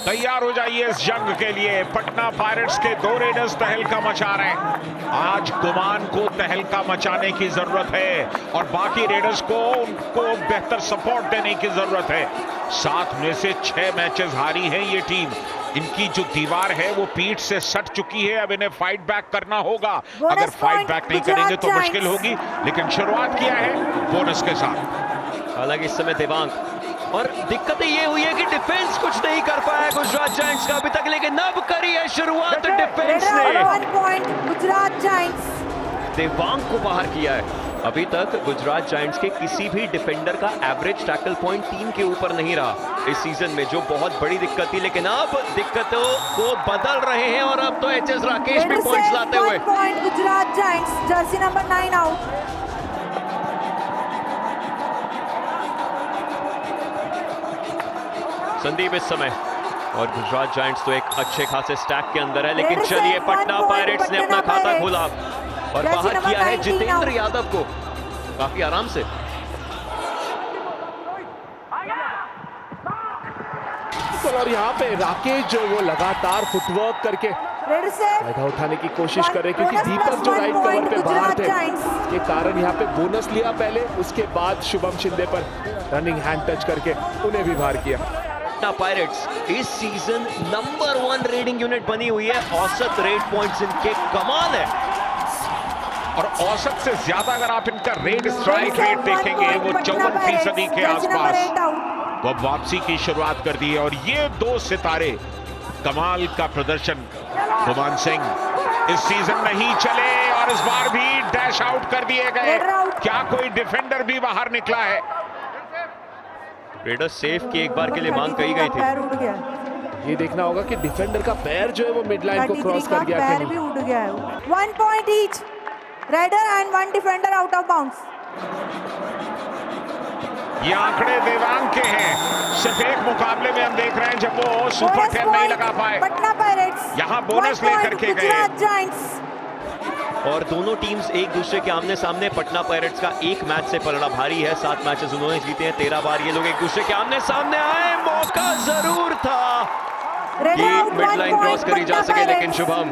तैयार हो जाइए इस जंग के लिए। पटना पायरेट्स के दो रेडर्स तहलका मचा रहे हैं। आज गुमान को तहलका मचाने की जरूरत है और बाकी रेडर्स को उनको बेहतर सपोर्ट देने की जरूरत है। 7 में से 6 मैचेस हारी है ये टीम। इनकी जो दीवार है वो पीठ से सट चुकी है। अब इन्हें फाइट बैक करना होगा। अगर फाइट बैक नहीं करेंगे तो मुश्किल होगी, लेकिन शुरुआत किया है बोनस के साथ। हालांकि इस समय देवांग, और दिक्कत ये हुई है कि डिफेंस कुछ नहीं कर पाया गुजरात जायंट्स का अभी तक, लेकिन अब करी है शुरुआत डिफेंस ने। 1 पॉइंट गुजरात जायंट्स। देवांग को बाहर किया है। अभी तक गुजरात जायंट्स के किसी भी डिफेंडर का एवरेज टैकल पॉइंट 3 के ऊपर नहीं रहा इस सीजन में, जो बहुत बड़ी दिक्कत थी। लेकिन अब दिक्कतों को बदल रहे हैं और अब तो एचएस राकेश भी पॉइंट्स लाते हुए। 1 point Gujarat giants, Jersey number 9 out. Sandeep इस समय, और गुजरात जायंट्स तो एक अच्छे खासे स्टैक के अंदर है, लेकिन चलिए पटना पायरेट्स ने अपना खाता खोला और बाहर किया है जितेंद्र यादव को काफी आराम से। और यहाँ पे राकेश जो वो लगातार फुटवर्क करके फायदा उठाने की कोशिश कर रहे, क्योंकि दीपक जो राइट कवर पे बाहर थे के कारण यहाँ पे बोनस लिया पहले, उसके बाद शुभम शिंदे पर रनिंग हैंड टच करके उन्हें भी बाहर किया। पटना पायरेट्स इस सीजन नंबर 1 रेडिंग यूनिट बनी हुई है। औसत रेड पॉइंट्स इनके कमाल है, और औसत से ज्यादा अगर आप इनका रेड स्ट्राइक रेट देखेंगे वो 54% के आसपास। तो अब वापसी की शुरुआत कर दी है और ये 2 सितारे कमाल का प्रदर्शन। गुमान सिंह इस सीजन नहीं चले और इस बार भी डैश आउट कर दिए गए। क्या कोई डिफेंडर भी बाहर निकला है? रेडर सेफ की एक बार के लिए मांग कही गई थी। ये देखना होगा कि डिफेंडर का पैर जो है वो मिड लाइन को क्रॉस कर गया पैर भी उड़ गया है। 1 point each, raider and 1 defender out of bounds. ये आंकड़े देवांग के हैं। सिर्फ एक मुकाबले में हम देख रहे हैं जब वो सुपर 10 नहीं लगा पाए। पटना पायरेट्स यहाँ बोनस लेकर के गए। और दोनों टीम्स एक दूसरे के आमने सामने। पटना पायरेट्स का एक मैच से पलड़ा भारी है, 7 मैचेस उन्होंने जीते हैं। 13 बार ये लोग एक दूसरे के आमने सामने आए। मौका जरूर था कि मिड लाइन क्रॉस करी जा सके, लेकिन शुभम।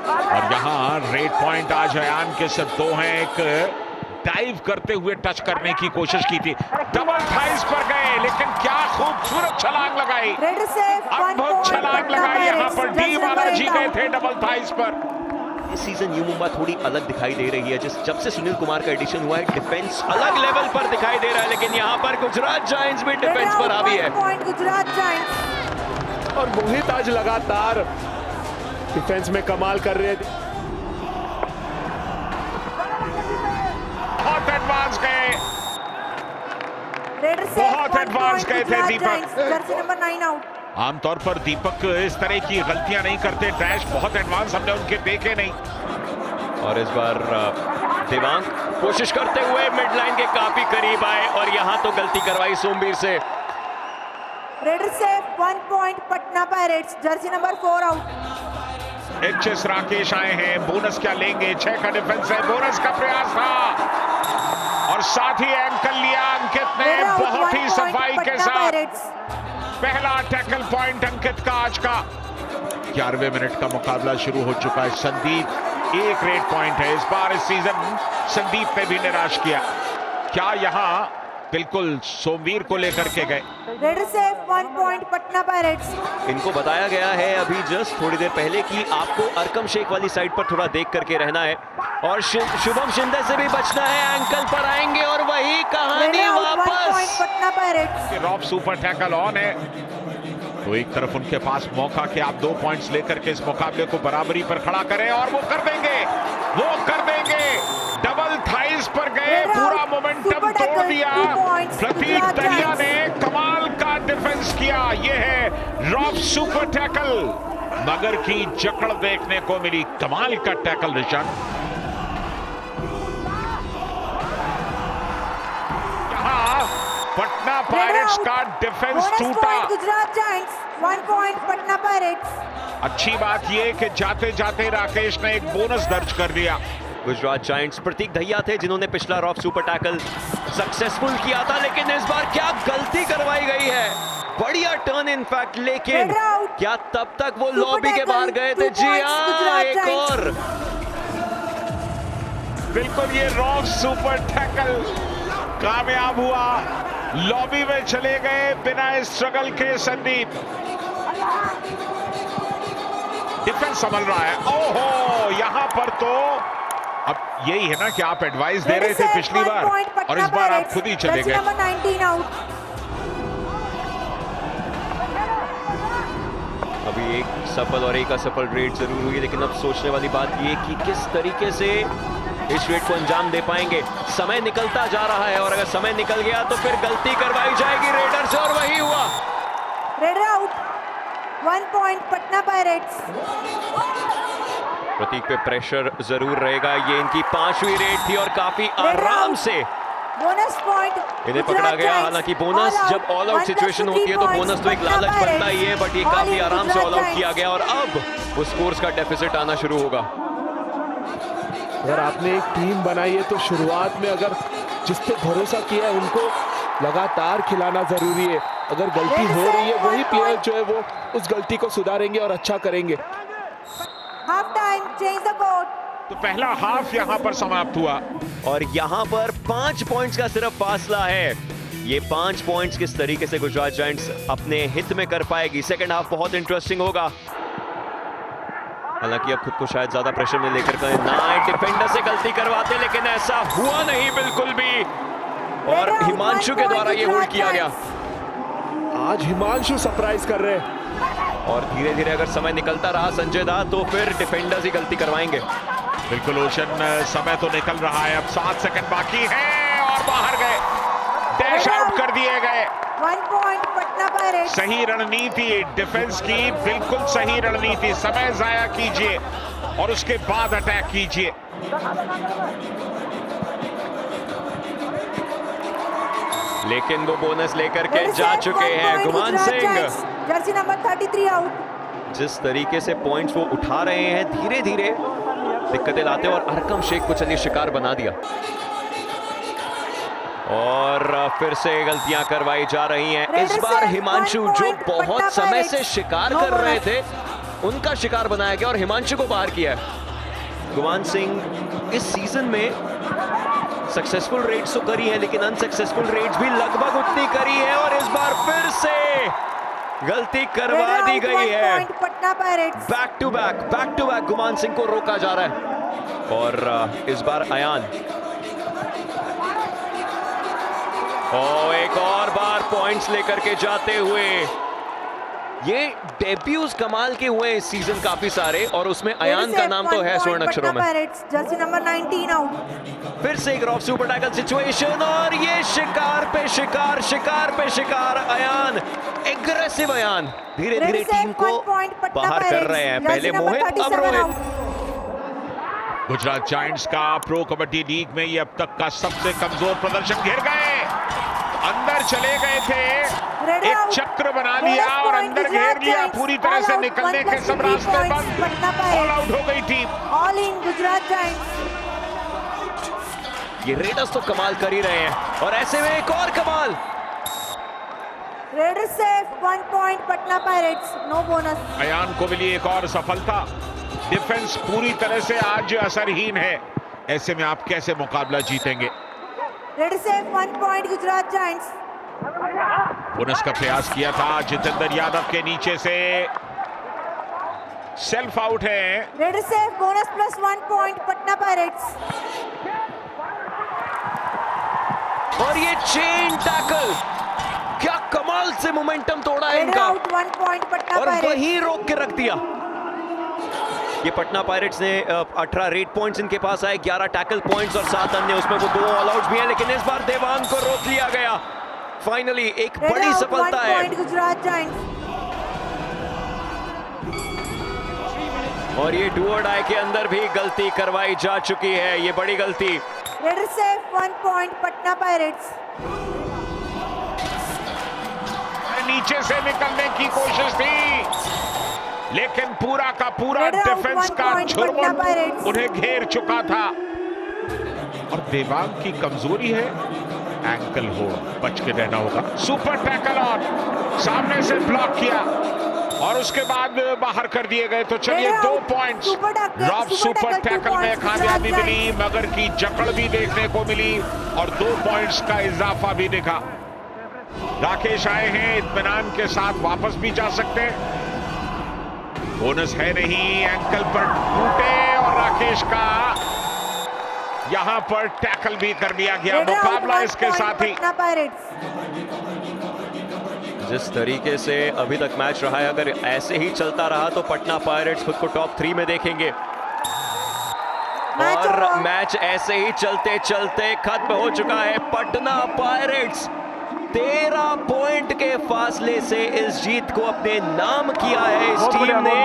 और यहाँ रेड पॉइंट आज अयान के सिर्फ 2 हैं। एक डाइव करते हुए टच करने की कोशिश की थी, डबल थाइस पर गए, लेकिन क्या खूबसूरत छलांग लगाई। अद्भुत छलांग लगाई। यहाँ पर डी बालाजी गए थे डबल थाइस पर। इस सीजन यू मुंबा थोड़ी अलग दिखाई दे रही है। जब से सुनील कुमार का एडिशन हुआ है, डिफेंस अलग लेवल पर दिखाई दे रहा है, लेकिन यहाँ पर गुजरात जायंट्स भी डिफेंस पर हावी है। गुजरात जायंट्स। और मोहित आज लगातार डिफेंस में कमाल कर रहे थे। बहुत एडवांस गए, बहुत एडवांस गए थे दीपक। Jersey number 9 out. आमतौर पर दीपक इस तरह की गलतियां नहीं करते। डैश बहुत एडवांस हमने उनके देखे नहीं। और इस बार देवांग कोशिश करते हुए मिड लाइन के काफी करीब आए और यहां तो गलती करवाई सोमवीर से। रेडर से 1 point Patna pirates, Jersey number 4 out. HS Rakesh आए हैं। बोनस क्या लेंगे? 6 का डिफेंस है। बोनस का प्रयास था और साथ ही एंकल लिया अंकित ने बहुत ही सफाई के साथ। पहला टैकल पॉइंट अंकित का आज का। 11वें मिनट का मुकाबला शुरू हो चुका है। संदीप 1 रेड पॉइंट है इस बार। इस सीजन संदीप ने भी निराश किया। क्या यहाँ बिल्कुल सोमवीर को लेकर के गए? रेडर से 1 पॉइंट पटना पायरेट्स। इनको बताया गया है अभी जस्ट थोड़ी देर पहले कि आपको अरकम शेख वाली साइड पर थोड़ा देख करके रहना है और शुभम शिंदे से भी बचना है। एंकल पर आएंगे और वही कहानी वापस। पटना पायरेट्स। रॉब सुपर टैकल ऑन है, तो एक तरफ उनके पास मौका कि आप 2 पॉइंट्स लेकर के इस मुकाबले को बराबरी पर खड़ा करें, और वो कर देंगे, वो कर देंगे। डबल थाइस पर गए, पूरा मोमेंटम तोड़ दिया। प्रतीक दहिया ने कमाल का डिफेंस किया। ये है रॉब सुपर टैकल। मगर की जकड़ देखने को मिली। कमाल का टैकल निशान। यहाँ पटना पायरेट्स का डिफेंस टूटा। Gujarat giants 1 point Patna pirates. अच्छी बात यह कि जाते जाते राकेश ने एक बोनस दर्ज कर दिया। गुजरात जायंट्स प्रतीक दहिया थे जिन्होंने पिछला रॉफ सुपर टैकल सक्सेसफुल किया था, लेकिन इस बार क्या गलती करवाई गई है। बढ़िया टर्न इनफैक्ट, लेकिन क्या तब तक वो लॉबी के बाहर गए थे? जी हाँ, एक और बिल्कुल ये रॉफ सुपर टैकल कामयाब हुआ, लॉबी में चले गए बिना स्ट्रगल के संदीप। डिफेंस संभल रहा है। ओहो, यहां पर तो अब यही है ना कि आप एडवाइस दे रहे थे पिछली बार और इस बार आप खुद ही चले गए। अभी एक सफल और एक असफल रेड जरूर हुई, लेकिन अब सोचने वाली बात ये कि किस तरीके से इस रेड को अंजाम दे पाएंगे। समय निकलता जा रहा है और अगर समय निकल गया तो फिर गलती करवाई जाएगी रेडर से, और वही हुआ। Raider out, 1 point Patna pirates. Prateek पे प्रेशर जरूर रहेगा। ये इनकी 5वीं रेड थी और काफी आराम से बोनस पॉइंट इन्हें पकड़ा गया। हालांकि बोनस जब ऑल आउट सिचुएशन होती है तो बोनस तो एक लालच बनता ही है, बट ये काफी आराम से ऑल आउट किया गया और अब वो स्कोर्स का डेफिसिट आना शुरू होगा। अगर आपने एक टीम बनाई है तो शुरुआत में अगर जिस पे भरोसा किया है उनको लगातार खिलाना जरूरी है। अगर गलती हो रही है वही प्लेयर जो है वो उस गलती को सुधारेंगे और अच्छा करेंगे। Half time, change the board. तो पहला हाफ यहां पर समाप्त हुआ और यहां पर 5 पॉइंट्स का सिर्फ फासला है। ये 5 पॉइंट्स किस तरीके से गुजरात जायंट्स अपने हित में कर पाएगी। सेकंड हाफ बहुत इंटरेस्टिंग होगा। हालांकि अब खुद को शायद ज्यादा प्रेशर में लेकर डिफेंडर से गलती करवाते, लेकिन ऐसा हुआ नहीं बिल्कुल भी और हिमांशु के द्वारा ये होल्ड किया गया। आज हिमांशु सरप्राइज कर रहे हैं और धीरे धीरे अगर समय निकलता रहा संजय दा तो फिर डिफेंडर्स ही गलती करवाएंगे। बिल्कुल ओशन, समय तो निकल रहा है, अब 7 सेकंड बाकी है और बाहर गए, डैश आउट कर दिए गए। 1 पॉइंट पटना पायरेट्स। सही रणनीति डिफेंस की, बिल्कुल सही रणनीति। समय जाया कीजिए और उसके बाद अटैक कीजिए। लेकिन वो बोनस लेकर के जा चुके हैं Guman Singh. Jersey number 33 out. जिस तरीके से पॉइंट्स वो उठा रहे हैं, धीरे धीरे दिक्कतें लाते और अरकम शेख को चलिए शिकार बना दिया और फिर से गलतियां करवाई जा रही हैं। इस बार हिमांशु जो बहुत समय से शिकार कर रहे थे उनका शिकार बनाया गया और हिमांशु को बाहर किया है। गुमान सिंह इस सीजन में सक्सेसफुल रेड्स तो करी है, लेकिन अनसक्सेसफुल रेड्स भी लगभग उतनी करी है और इस बार फिर से गलती करवा दी गई है। Back to back Guman Singh को रोका जा रहा है और इस बार अयान एक और बार पॉइंट्स लेकर के जाते हुए। ये डेब्यूज कमाल के हुए इस सीजन काफी सारे और उसमें अयान का नाम तो है स्वर्ण अक्षरों में। Jersey number 19 out. फिर से एक रॉफ सुपर टैकल सिचुएशन और ये शिकार पे शिकार अयान, एग्रेसिव अयान धीरे धीरे टीम को बाहर कर रहे हैं। पहले मोहित, अब रोहित। गुजरात जायंट्स का प्रो कबड्डी लीग में ये अब तक का सबसे कमजोर प्रदर्शन। घिर गए, अंदर चले गए थे, एक चक्र बना लिया और अंदर घेर लिया, पूरी तरह से निकलने के सब रास्ते बंद। ऑल आउट हो गई team. All in Gujarat giants. ये रेडर्स तो कमाल कर ही रहे हैं और ऐसे में एक और कमाल। रेडर्स से 1 point Patna Pirates, no bonus. Ayan को मिली एक और सफलता। डिफेंस पूरी तरह से आज असरहीन है, ऐसे में आप कैसे मुकाबला जीतेंगे। रेड से 1 पॉइंट गुजरात जायंट्स। बोनस का प्रयास किया था जितेंद्र यादव के नीचे से, सेल्फ आउट है। रेड से bonus plus 1 point Patna pirates. और ये चेन टैकल, क्या कमाल से मोमेंटम तोड़ा है इनका। 1 पॉइंट पटना और पायरेट्स। वहीं रोक के रख दिया। ये पटना पायरेट्स ने 18 रेड पॉइंट्स इनके पास आए, 11 टैकल पॉइंट्स और 7 अन्य, उसमें वो 2 ऑल आउट भी हैं, लेकिन इस बार देवांग को रोक लिया गया। फाइनली एक बड़ी सफलता है गुजरात जायंट्स। और ये डू और डाई के अंदर भी गलती करवाई जा चुकी है, ये बड़ी गलती। रेड से 1 पॉइंट पटना पायरेट्स। नीचे से निकलने की कोशिश थी, लेकिन पूरा का पूरा डिफेंस का झुरमुट उन्हें घेर चुका था। और देवांग की कमजोरी है एंकल होल्ड, बच के रहना होगा। सुपर टैकल ऑन, सामने से ब्लॉक किया और उसके बाद बाहर कर दिए गए। तो चलिए 2 पॉइंट्स। रॉब सुपर टैकल में कामयाबी मिली, मगर की जकड़ भी देखने को मिली और 2 पॉइंट्स का इजाफा भी दिखा। राकेश आए हैं, इत्मीनान के साथ वापस भी जा सकते हैं। बोनस है नहीं, एंकल पर टूटे और राकेश का यहां पर टैकल भी कर दिया गया। मुकाबला इसके साथ ही जिस तरीके से अभी तक मैच रहा है, अगर ऐसे ही चलता रहा तो पटना पायरेट्स खुद को टॉप 3 में देखेंगे और मैच ऐसे ही चलते चलते खत्म हो चुका है। पटना पायरेट्स 13 पॉइंट के फासले से इस जीत को अपने नाम किया है इस टीम ने।